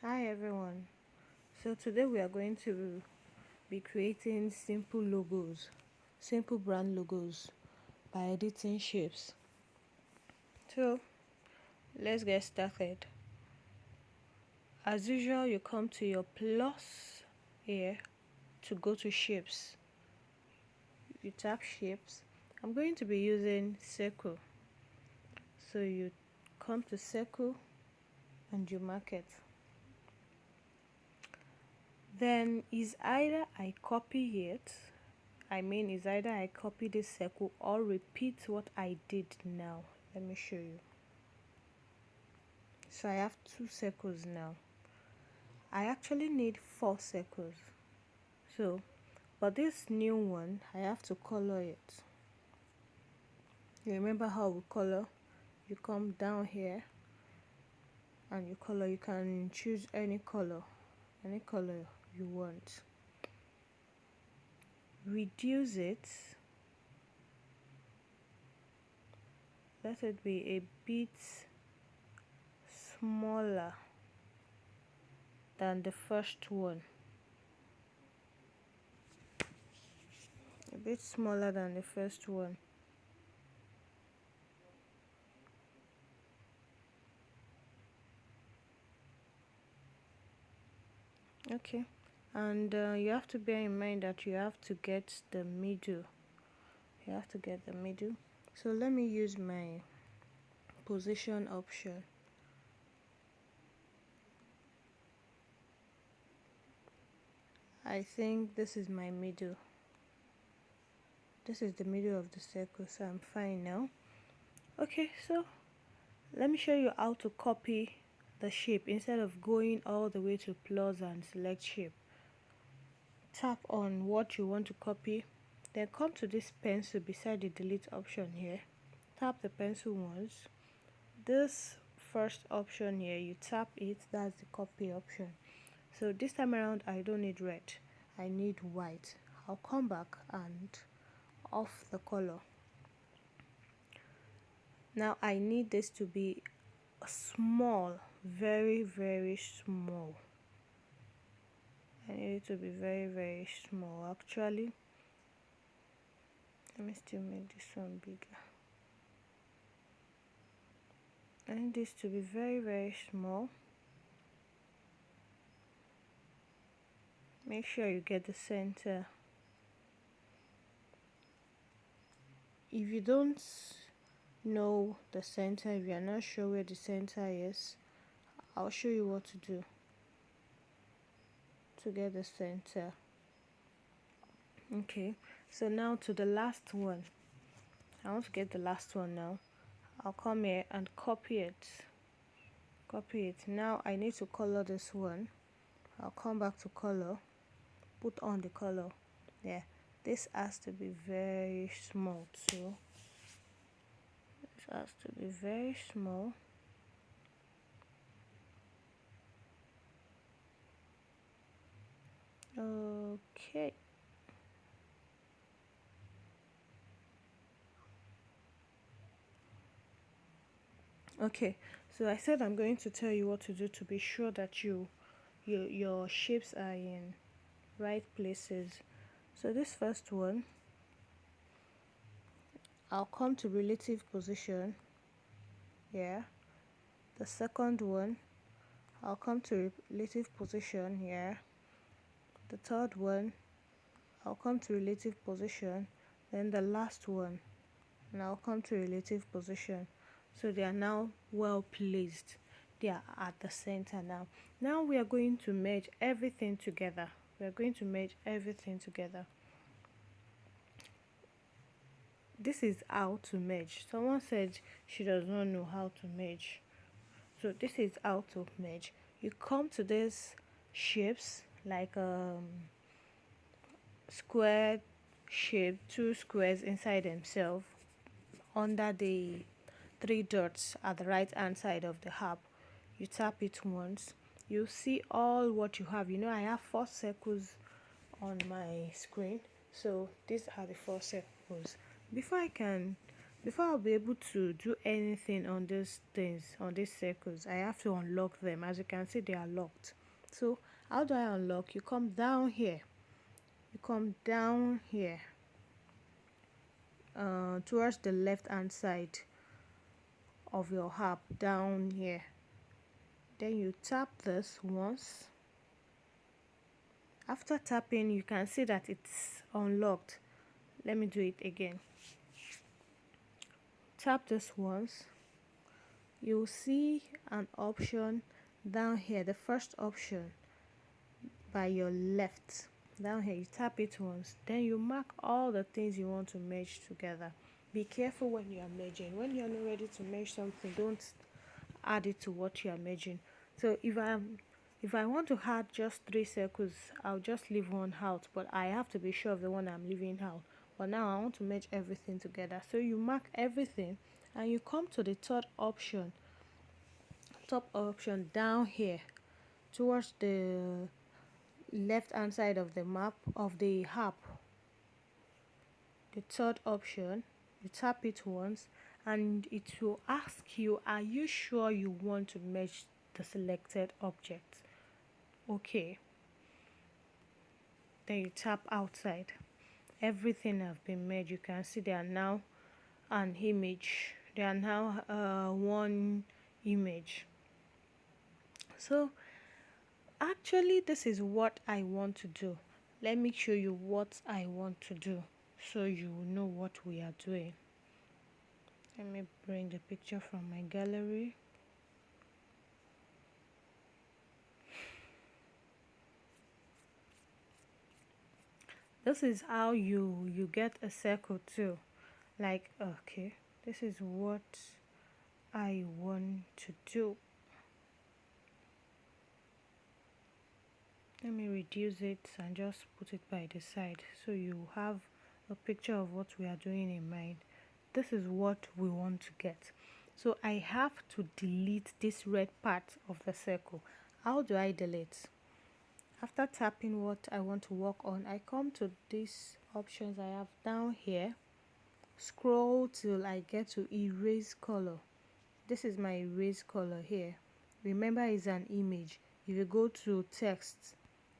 Hi everyone. So today we are going to be creating simple brand logos by editing shapes. So let's get started. As usual, you come to your plus here to go to shapes. You tap shapes. I'm going to be using circle. So you come to circle and you mark it. Then is either I copy it, is either I copy this circle or repeat what I did now. Let me show you. So I have 2 circles now. I actually need 4 circles. So, but this new one, I have to color it. You remember how we color? You come down here and you color. You can choose any color you want. Reduce it. Let it be a bit smaller than the first one. A bit smaller than the first one. Okay, and you have to bear in mind that you have to get the middle. So let me use my position option. I think this is my middle. This is the middle of the circle, so I'm fine now. Okay, so let me show you how to copy the shape instead of going all the way to plus and select shape. Tap on what you want to copy, then come to this pencil beside the delete option here. Tap the pencil once. This first option here, you tap it, that's the copy option. So this time around I don't need red, I need white. I'll come back and off the color. Now I need this to be small, very small. I need it to be very small. Actually, let me still make this one bigger. I need this to be very small. Make sure you get the center. If you don't know the center, if you're not sure where the center is, I'll show you what to do to get the center. Okay, so now to the last one. I want to get the last one now. I'll come here and copy it. Now I need to color this one. I'll come back to color, put on the color. Yeah, this has to be very small too. This has to be very small. Okay. Okay, so I said I'm going to tell you what to do to be sure that your shapes are in right places. So this first one, I'll come to relative position. Yeah. The second one, I'll come to relative position here. The third one, I'll come to relative position. Then the last one, and I'll come to relative position. So they are now well placed. They are at the center now. Now we are going to merge everything together. This is how to merge. Someone said she does not know how to merge. So this is how to merge. You come to these shapes like square shape, 2 squares inside themselves under the 3 dots at the right hand side of the app. You tap it once, you see all what you have. I have 4 circles on my screen, so these are the 4 circles. Before I can before I'll be able to do anything on these things, on these circles, I have to unlock them. As you can see, they are locked. So how do I unlock? You come down here. You come down here towards the left hand side of your app, down here. Then you tap this once. After tapping, you can see that it's unlocked. Let me do it again. Tap this once. You'll see an option down here, the first option by your left. Down here, you tap it once. Then you mark all the things you want to merge together. Be careful when you are merging. When you're not ready to merge something, don't add it to what you are merging. So if I want to add just 3 circles, I'll just leave one out, but I have to be sure of the one I'm leaving out. But now I want to merge everything together. So you mark everything and you come to the third option, top option down here towards the left hand side of the map of the app. The third option, you tap it once and it will ask you, are you sure you want to merge the selected object? Okay. Then you tap outside. Everything have been made. You can see they are now an image. They are now one image. So actually this is what I want to do. Let me show you what I want to do so you know what we are doing. Let me bring the picture from my gallery. This is how you get a circle too. Like, okay, this is what I want to do. Let me reduce it and just put it by the side so you have a picture of what we are doing in mind. This is what we want to get. So I have to delete this red part of the circle. How do I delete? After tapping what I want to work on, I come to these options I have down here. Scroll till I get to erase color. This is my erase color here. Remember, it's an image. If you go to text,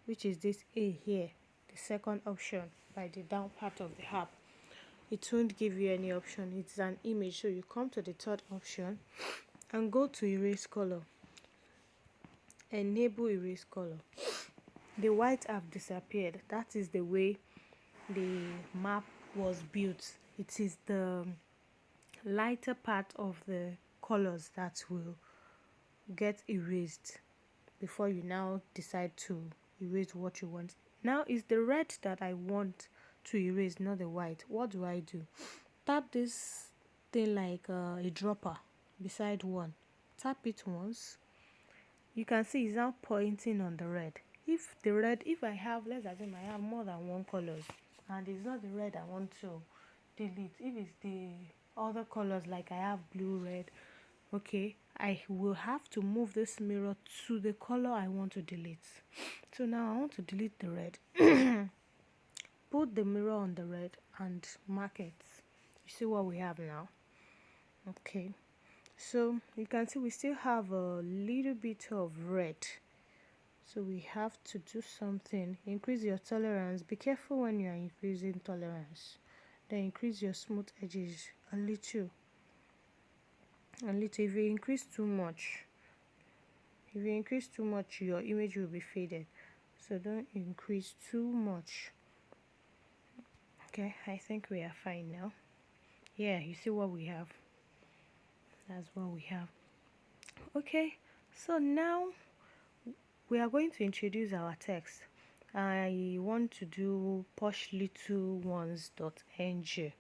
which is this A here, the second option by the down part of the app, it won't give you any option. It's an image, so you come to the third option and go to erase color. Enable erase color. The white have disappeared. That is the way the map was built. It is the lighter part of the colors that will get erased before you now decide to erase what you want. Now it's the red that I want to erase, not the white. What do I do? Tap this thing like a dropper beside one. Tap it once. You can see it's now pointing on the red. If I have, let's assume I have more than one colors and it's not the red I want to delete, if it's the other colors like I have blue, red, okay, I will have to move this mirror to the color I want to delete. So now I want to delete the red. Put the mirror on the red and mark it. You see what we have now? Okay, so you can see we still have a little bit of red, so we have to do something. Increase your tolerance. Be careful when you are increasing tolerance. Then increase your smooth edges a little. If you increase too much, your image will be faded, so don't increase too much. Okay, I think we are fine now. Yeah, you see what we have? That's what we have. Okay, so now we are going to introduce our text. I want to do poshlittleones.ng.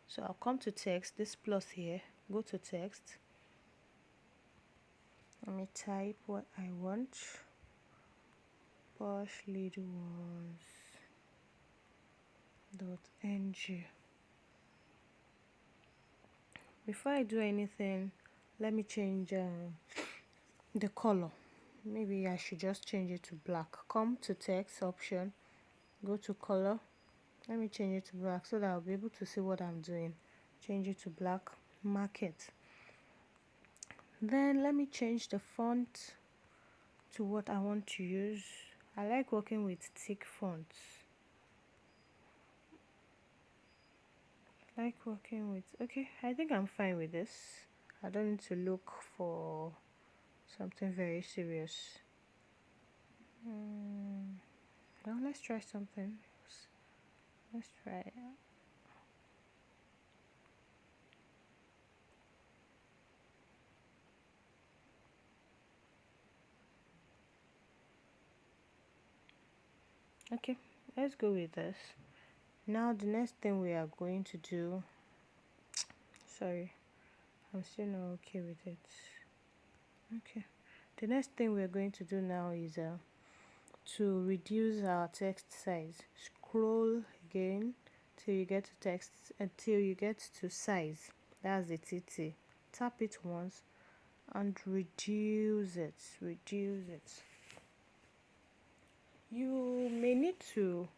So I'll come to text, this plus here, go to text. Let me type what I want. poshlittleones.ng. Before I do anything, let me change the color. Maybe I should just change it to black. Come to text option, go to color. Let me change it to black so that I'll be able to see what I'm doing. Change it to black. market. Then let me change the font to what I want to use. I like working with thick fonts. Okay, I think I'm fine with this. I don't need to look for something very serious. Now let's try something else. Let's try it. Okay, let's go with this. Now the next thing we are going to do, sorry, I'm still not okay with it. Okay, the next thing we're going to do now is to reduce our text size. Scroll again till you get to text, until you get to size. That's the TT. Tap it once and reduce it. You may need to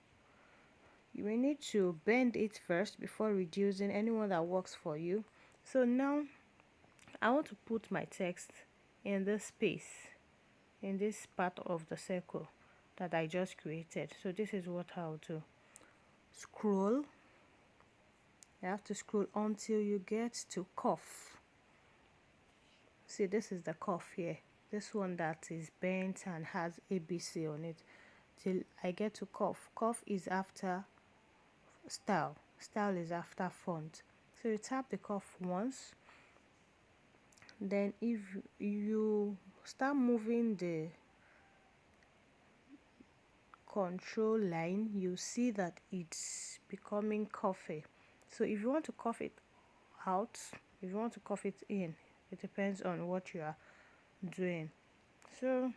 bend it first before reducing anyone that works for you. So now I want to put my text in this space, in this part of the circle that I just created. So this is what I'll do. Scroll. You have to scroll until you get to cuff. See, this is the cuff here. This one that is bent and has ABC on it. Till I get to cuff. Cuff is after style. Style is after font. So you tap the cuff once. Then if you start moving the control line, you see that it's becoming cuffy. So if you want to cuff it out, if you want to cuff it in, it depends on what you are doing. So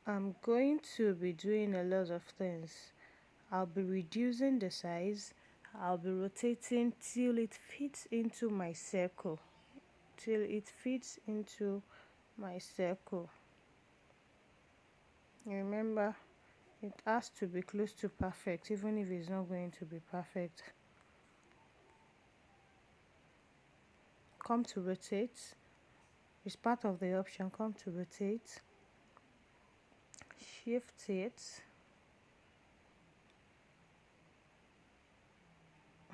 I'm going to be doing a lot of things. I'll be reducing the size. I'll be rotating till it fits into my circle. Remember, it has to be close to perfect, even if it's not going to be perfect. Come to rotate. It's part of the option. Come to rotate. Shift it.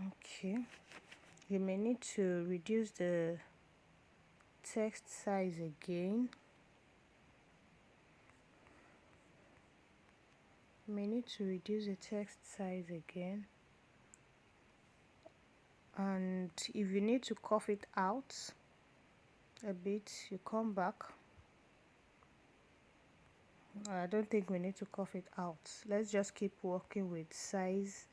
Okay. You may need to reduce the text size again. And if you need to cough it out a bit, you come back. I don't think we need to cough it out. Let's just keep working with size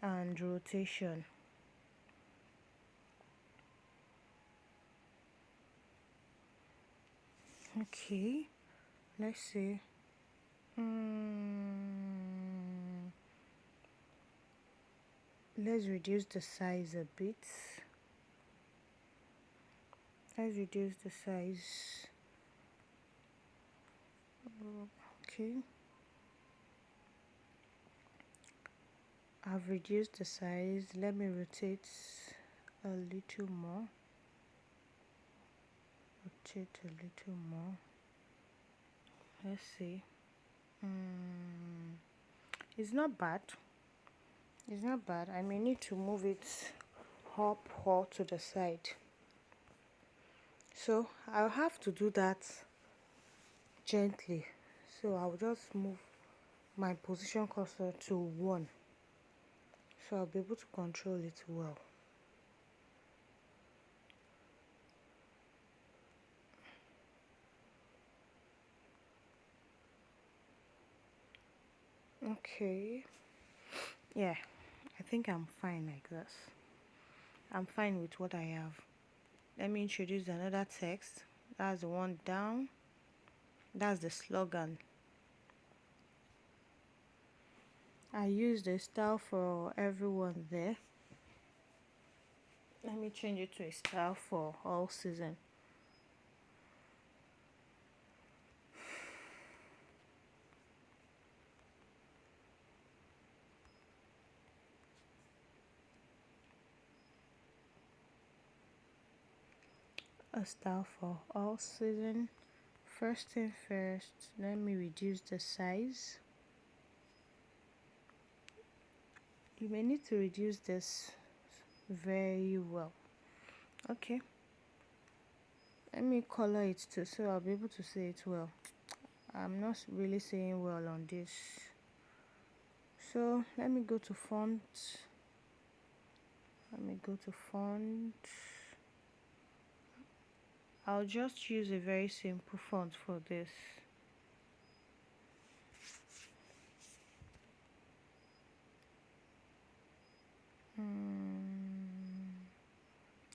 and rotation. Okay, let's see. Let's reduce the size a bit. Okay, I've reduced the size. Let me rotate a little more. Let's see. It's not bad. I may need to move it up or to the side. So I'll have to do that gently. So I'll just move my position cursor to 1. So I'll be able to control it well. Okay. Yeah, I think I'm fine like this. I'm fine with what I have. Let me introduce another text. That's the one down. That's the slogan. I use the style for everyone there. Let me change it to a style for all season. a style for all season. First thing first, let me reduce the size. You may need to reduce this very well. Okay, let me color it too so I'll be able to see it well. I'm not really seeing well on this, so let me go to font. I'll just use a very simple font for this.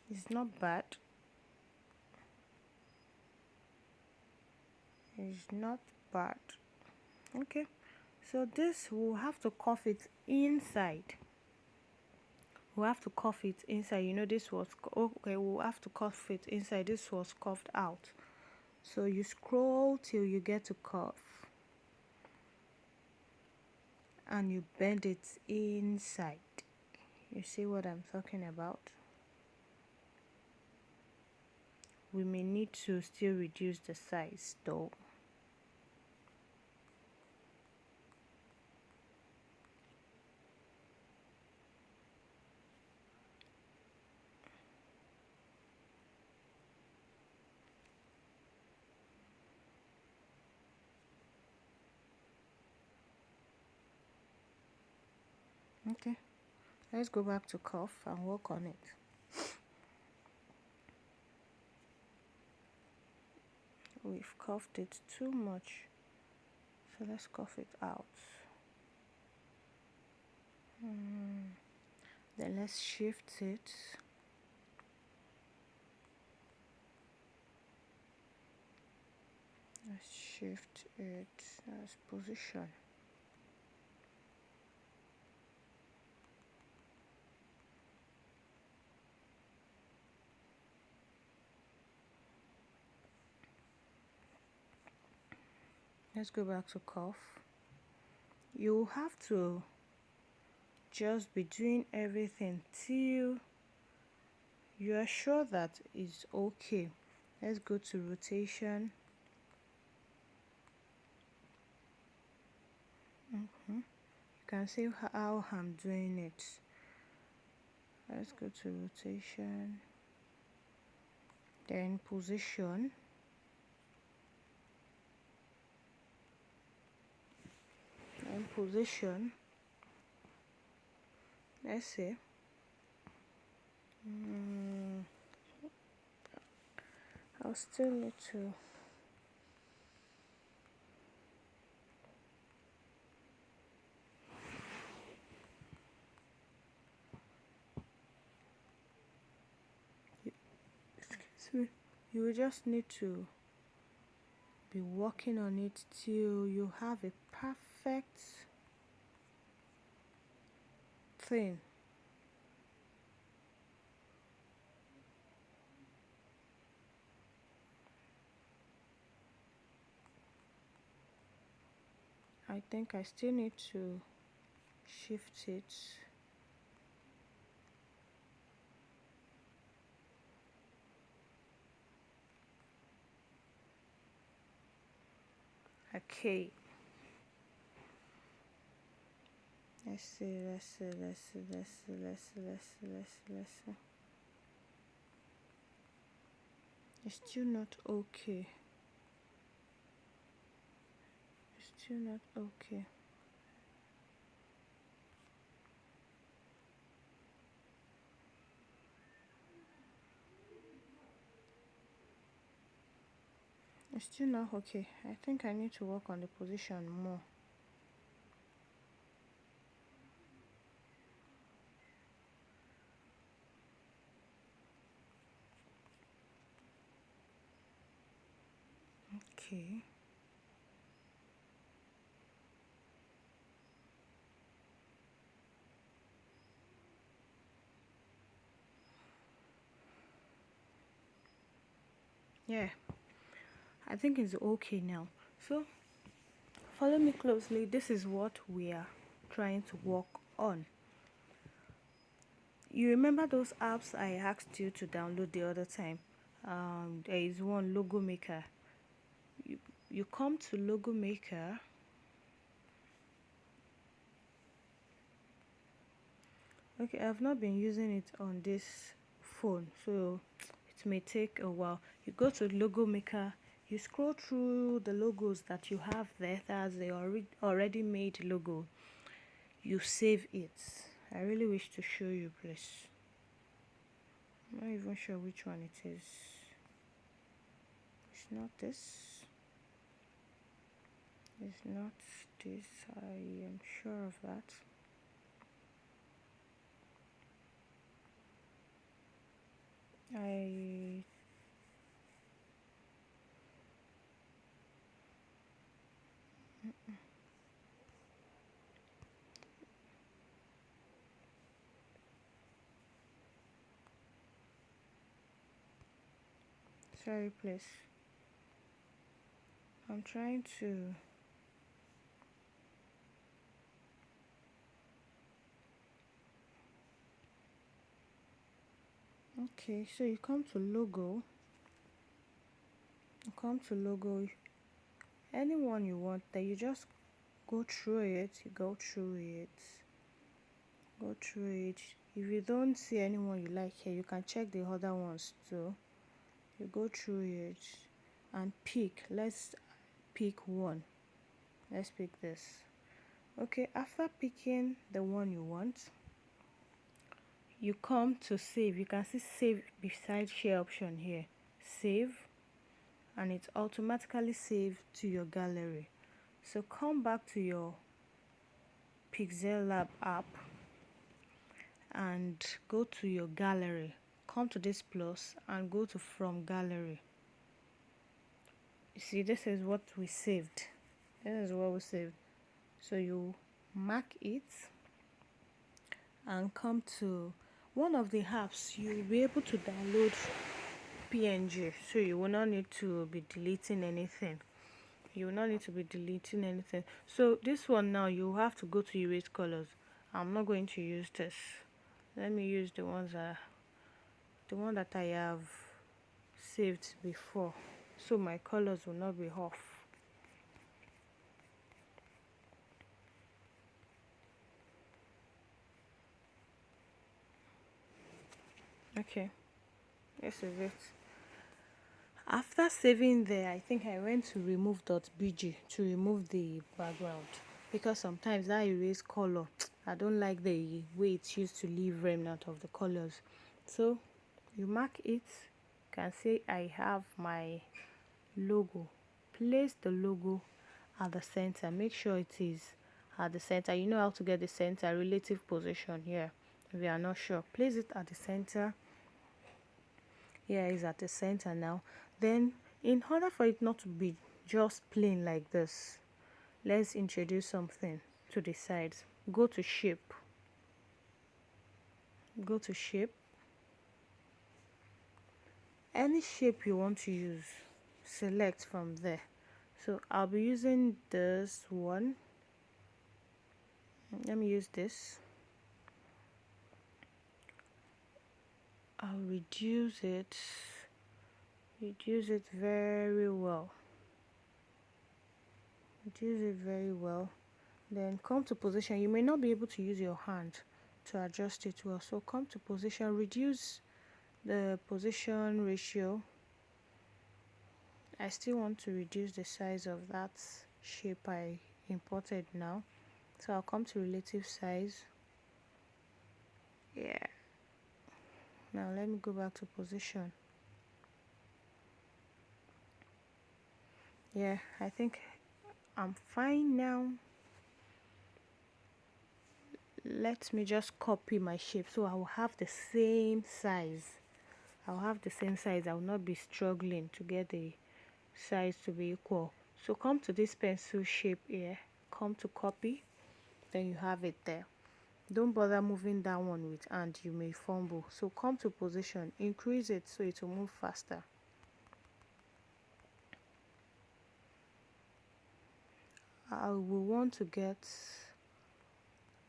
It's not bad. It's not bad. Okay, so this we'll have to cuff it inside. We'll have to cuff it inside. You know, this was okay. We'll have to cuff it inside. This was cuffed out. So you scroll till you get to cuff, and you bend it inside. You see what I'm talking about? We may need to still reduce the size though. Okay, let's go back to cuff and work on it. We've cuffed it too much, so let's cuff it out. Then let's shift it. Let's shift it as position. Let's go back to cuff. You have to just be doing everything till you are sure that it's okay. Let's go to rotation. You can see how I'm doing it. Let's go to rotation, then position, and position. Let's see. I'll still need to you will just need to be working on it till you have a perfect thing. I think I still need to shift it. Okay. Let's see. It's still not okay. It's still not okay. It's still not okay. I think I need to work on the position more. Okay. Yeah, I think it's okay now. So follow me closely. This is what we are trying to work on. You remember those apps I asked you to download the other time? there is one logo maker. You come to logo maker. Okay, I've not been using it on this phone, so it may take a while. You go to logo maker, you scroll through the logos that you have there, that's the already made logo. You save it. I really wish to show you, please. I'm not even sure which one it is. It's not this. It's not this. I am sure of that. Sorry, please. I'm trying to. Okay, so you come to logo. You come to logo. Anyone you want, that you just go through it. You go through it. Go through it. If you don't see anyone you like here, you can check the other ones too. You go through it and pick. Let's pick one. Let's pick this. Okay, after picking the one you want, you come to save. You can see save beside share option here. Save, and it's automatically saved to your gallery. So come back to your Pixel Lab app and go to your gallery. Come to this plus and go to from gallery. You see, this is what we saved. This is what we saved. So you mark it and come to one of the apps. You'll be able to download PNG, so you will not need to be deleting anything. So this one now, you have to go to erase colors. I'm not going to use this. Let me use the one that I have saved before, so my colors will not be off. Okay, this is it. After saving there, I think I went to remove .bg to remove the background, because sometimes that erase color, I don't like the way it's used to leave remnant of the colors. So you mark it. You can see I have my logo. Place the logo at the center. Make sure it is at the center. You know how to get the center relative position here. If you are not sure, place it at the center. Here is at the center now. Then, in order for it not to be just plain like this, let's introduce something to the sides. Go to shape. Go to shape. Any shape you want to use, select from there. So I'll be using this one. Let me use this. I'll reduce it very well. Then come to position. You may not be able to use your hand to adjust it well, so come to position, reduce the position ratio. I still want to reduce the size of that shape I imported now, so I'll come to relative size. Yeah, now let me go back to position. Yeah, I think I'm fine now. Let me just copy my shape so I will have the same size. I will not be struggling to get the size to be equal. So come to this pencil shape here, come to copy, then you have it there. Don't bother moving that one with hand, you may fumble. So come to position, increase it so it will move faster. I will want to get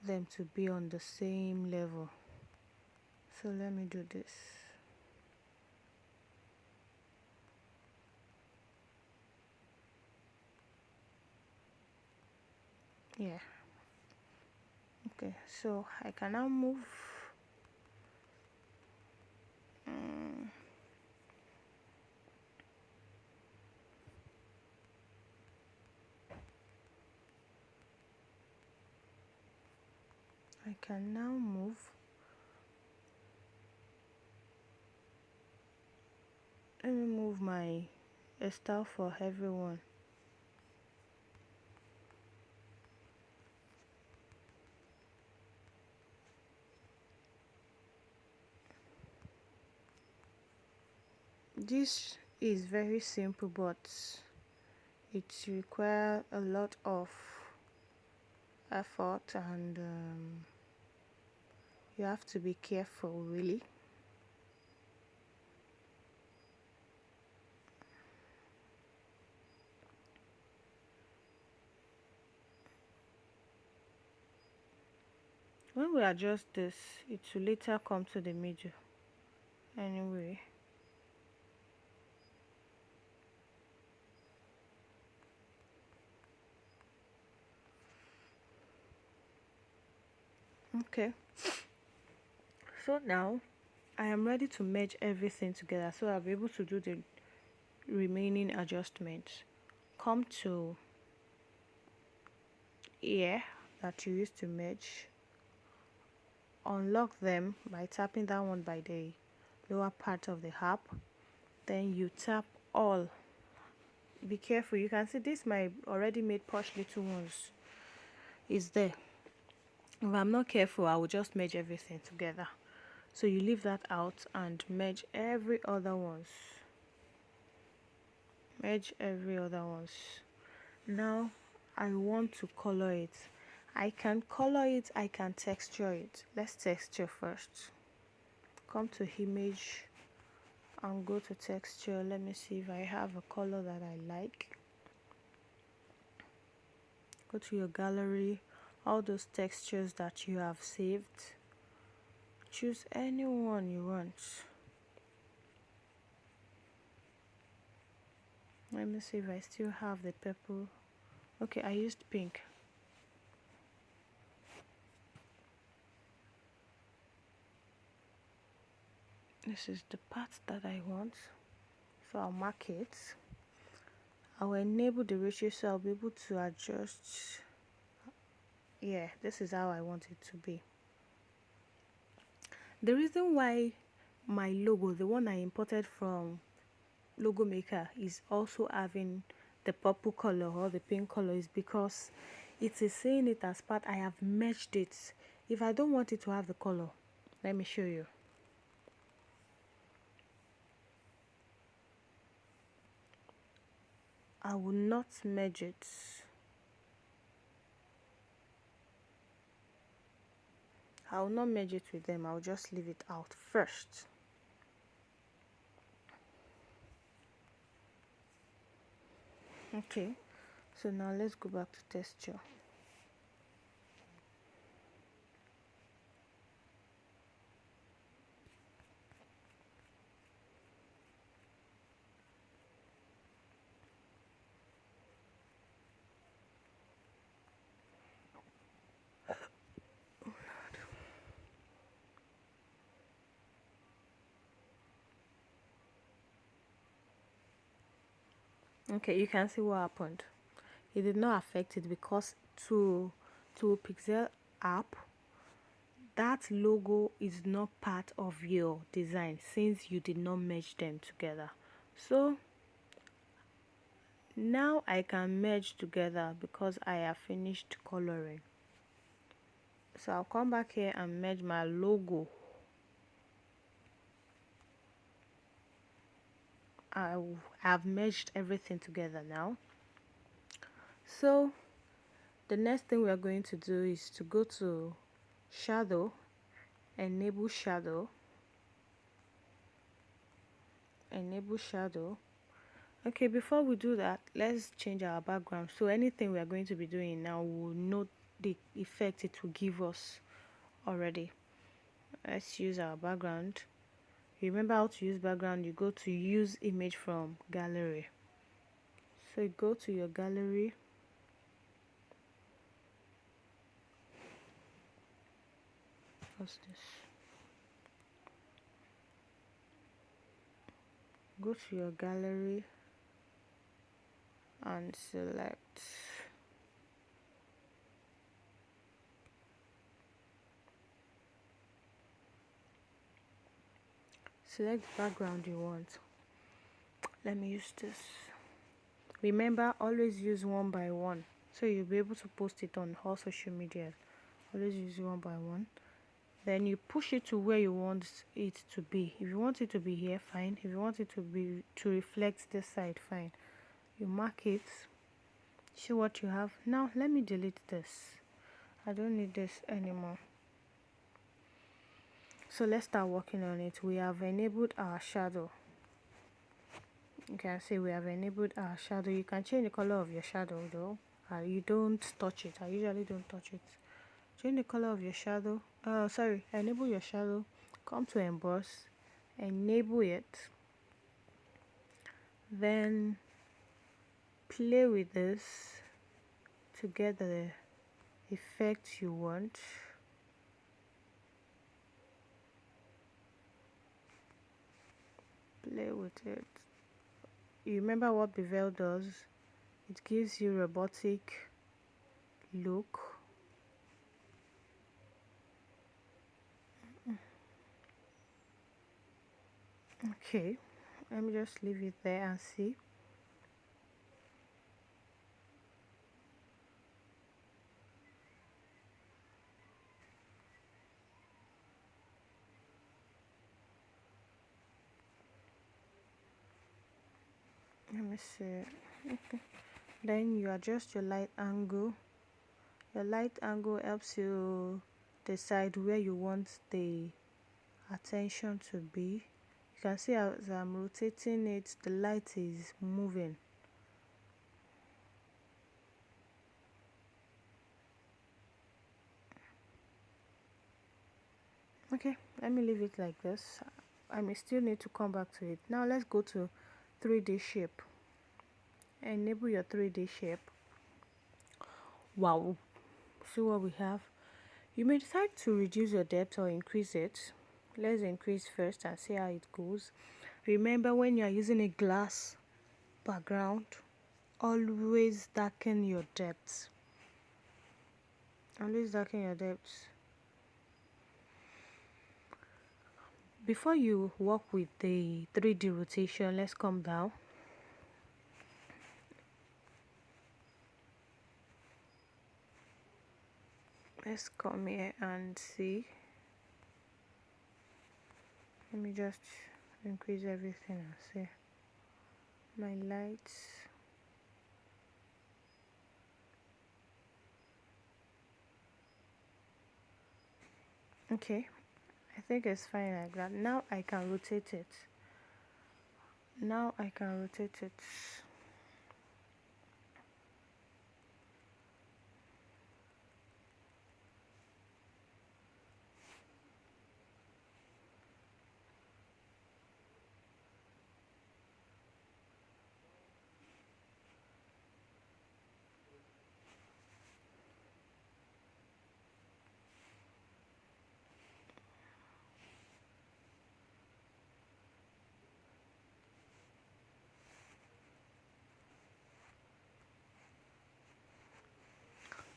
them to be on the same level. So let me do this. Yeah. Okay, so I can now move. mm, I can now move. Let me move my style for everyone. This is very simple, but it requires a lot of effort, and you have to be careful, really. When we adjust this, it will later come to the middle. Anyway, okay. So now I am ready to merge everything together, so I'll be able to do the remaining adjustments. Come to here that you used to merge, unlock them by tapping that one by the lower part of the app, then you tap all. Be careful, you can see this my already made posh little ones is there. If I'm not careful, I will just merge everything together. So you leave that out and merge every other ones. Merge every other ones. Now I want to color it. I can color it, I can texture it. Let's texture first. Come to image and go to texture. Let me see if I have a color that I like. Go to your gallery, all those textures that you have saved. Choose any one you want. Let me see if I still have the purple. Okay, I used pink. This is the part that I want. So I'll mark it. I will enable the ratio so I'll be able to adjust. Yeah, this is how I want it to be. The reason why my logo, the one I imported from Logo Maker, is also having the purple color or the pink color is because it is saying it as part. I have merged it. If I don't want it to have the color, let me show you. I will not merge it. I will not merge it with them. I'll just leave it out first. Okay, so now let's go back to texture. Okay, you can see what happened. It did not affect it because to Pixel app, that logo is not part of your design since you did not merge them together. So now I can merge together because I have finished coloring. So I'll come back here and merge my logo. I've merged everything together now. So the next thing we are going to do is to go to shadow, enable shadow, enable shadow. Okay, before we do that, let's change our background. So anything we are going to be doing now, we'll know the effect it will give us already. Let's use our background. Remember how to use background. You go to use image from gallery. So you go to your gallery, What's this? Go to your gallery and select the background you want. Let me use this. Remember, always use one by one, so you'll be able to post it on all social media. Always use one by one. Then you push it to where you want it to be. If you want it to be here, fine. If you want it to reflect this side, fine. You mark it. See what you have. Now let me delete this. I don't need this anymore. So let's start working on it. We have enabled our shadow. You can see we have enabled our shadow. You can change the color of your shadow though. You don't touch it. I usually don't touch it. Change the color of your shadow. Enable your shadow. Come to emboss. Enable it. Then play with this to get the effect you want. Play with it. You remember what Bevel does? It gives you robotic look. Okay, let me just leave it there and see. Let me see. Okay. Then you adjust your light angle. Your light angle helps you decide where you want the attention to be. You can see as I'm rotating it, the light is moving. Okay, let me leave it like this. I may still need to come back to it. Now let's go to 3D shape. Enable your 3D shape. Wow, see what we have. You may decide to reduce your depth or increase it. Let's increase first and see how it goes. Remember, when you are using a glass background, always darken your depth. Always darken your depth. Before you work with the 3D rotation, let's come down. Let's come here and see. Let me just increase everything and see my lights. Okay, I think it's fine like that. Now I can rotate it.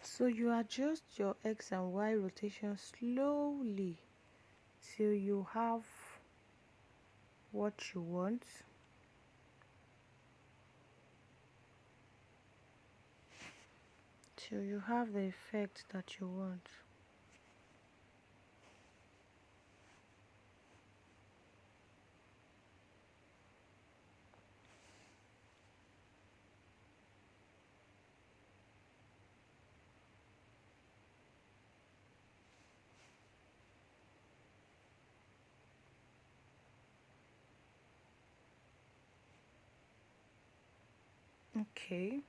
So you adjust your X and Y rotation slowly till you have what you want. Till you have the effect that you want. Okay.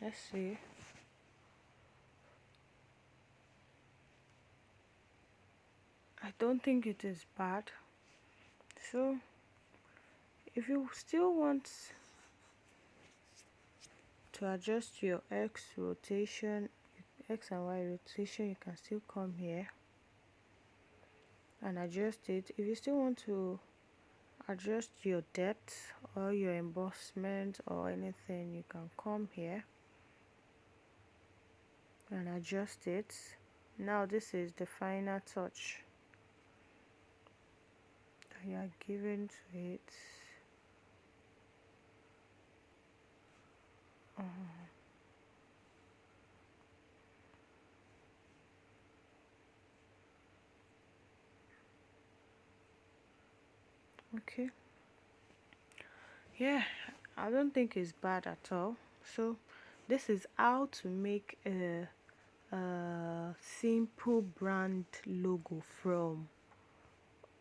Let's see. I don't think it is bad. So if you still want to adjust your X rotation, X and Y rotation, you can still come here and adjust it. If you still want to adjust your depth or your embossment or anything, you can come here and adjust it. Now this is the final touch that you are giving to it. Okay, yeah, I don't think it's bad at all. So this is how to make a simple brand logo from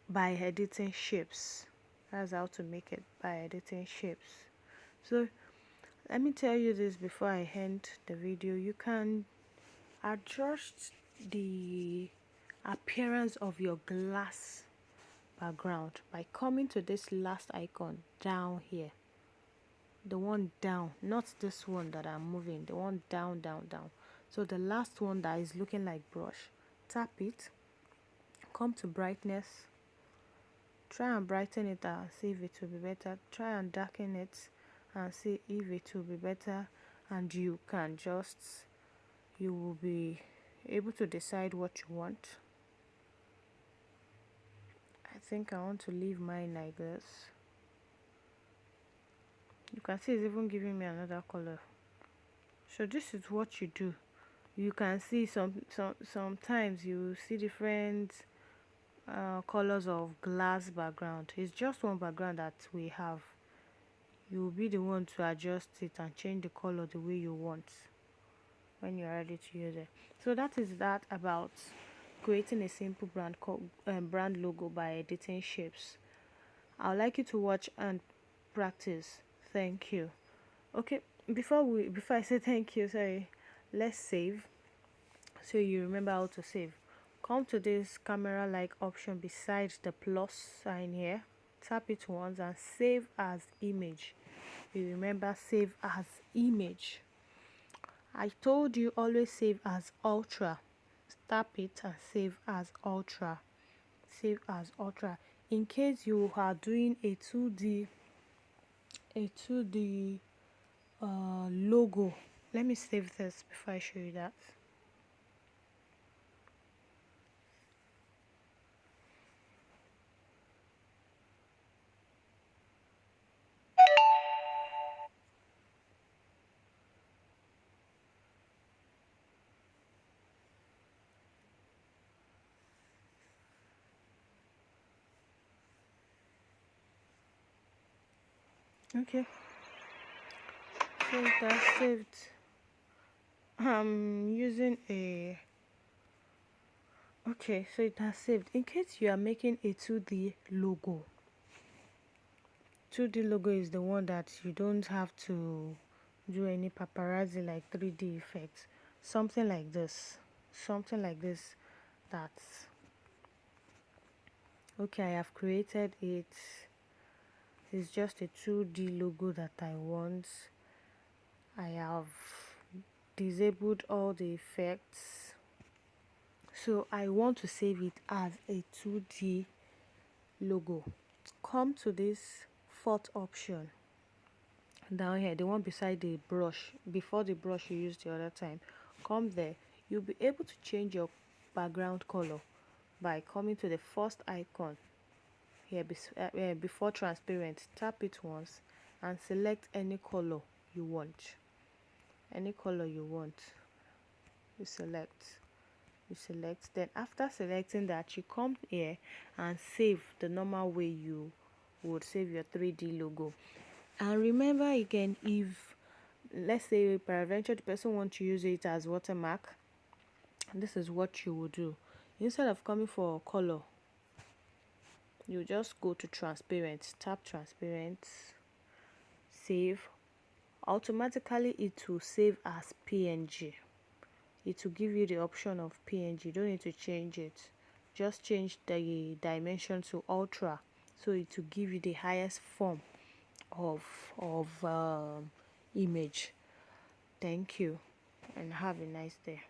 by editing shapes. That's how to make it, by editing shapes. So let me tell you this before I end the video. You can adjust the appearance of your glass background by coming to this last icon down here, the one down, not this one that I'm moving, the one down, down, down. So the last one that is looking like brush, tap it, come to brightness, try and brighten it and see if it will be better, try and darken it and see if it will be better, and you can just, you will be able to decide what you want. I think I want to leave mine like this. You can see it's even giving me another color. So this is what you do. You can see sometimes you see different colors of glass background. It's just one background that we have. You will be the one to adjust it and change the color the way you want when you're ready to use it. So that is that about creating a simple brand logo by editing shapes. I would like you to watch and practice. Thank you. Okay, before I say thank you, sorry, let's save so you remember how to save. Come to this camera like option beside the plus sign here, tap it once and save as image. You remember, save as image. I told you always save as ultra. Tap it and save as ultra. Save as ultra. In case you are doing a 2D logo, let me save this before I show you that. Okay, so that's saved. I'm using a, okay, so it has saved. In case you are making a 2D logo, 2D logo is the one that you don't have to do any paparazzi like 3D effects. Something like this. Something like this. That's okay. I have created it. It's just a 2D logo that I want. I have disabled all the effects. So I want to save it as a 2D logo. Come to this fourth option down here, the one beside the brush, before the brush you used the other time. Come there. You'll be able to change your background color by coming to the first icon here before transparent. Tap it once and select any color you want. Any color you want, you select. Then after selecting that, you come here and save the normal way you would save your 3D logo. And remember again, if let's say peradventure the person wants to use it as watermark, this is what you will do. Instead of coming for color, you just go to transparent, tap transparent, save. Automatically it will save as PNG. It will give you the option of PNG. You don't need to change it. Just change the dimension to ultra, so it will give you the highest form of image. Thank you and have a nice day.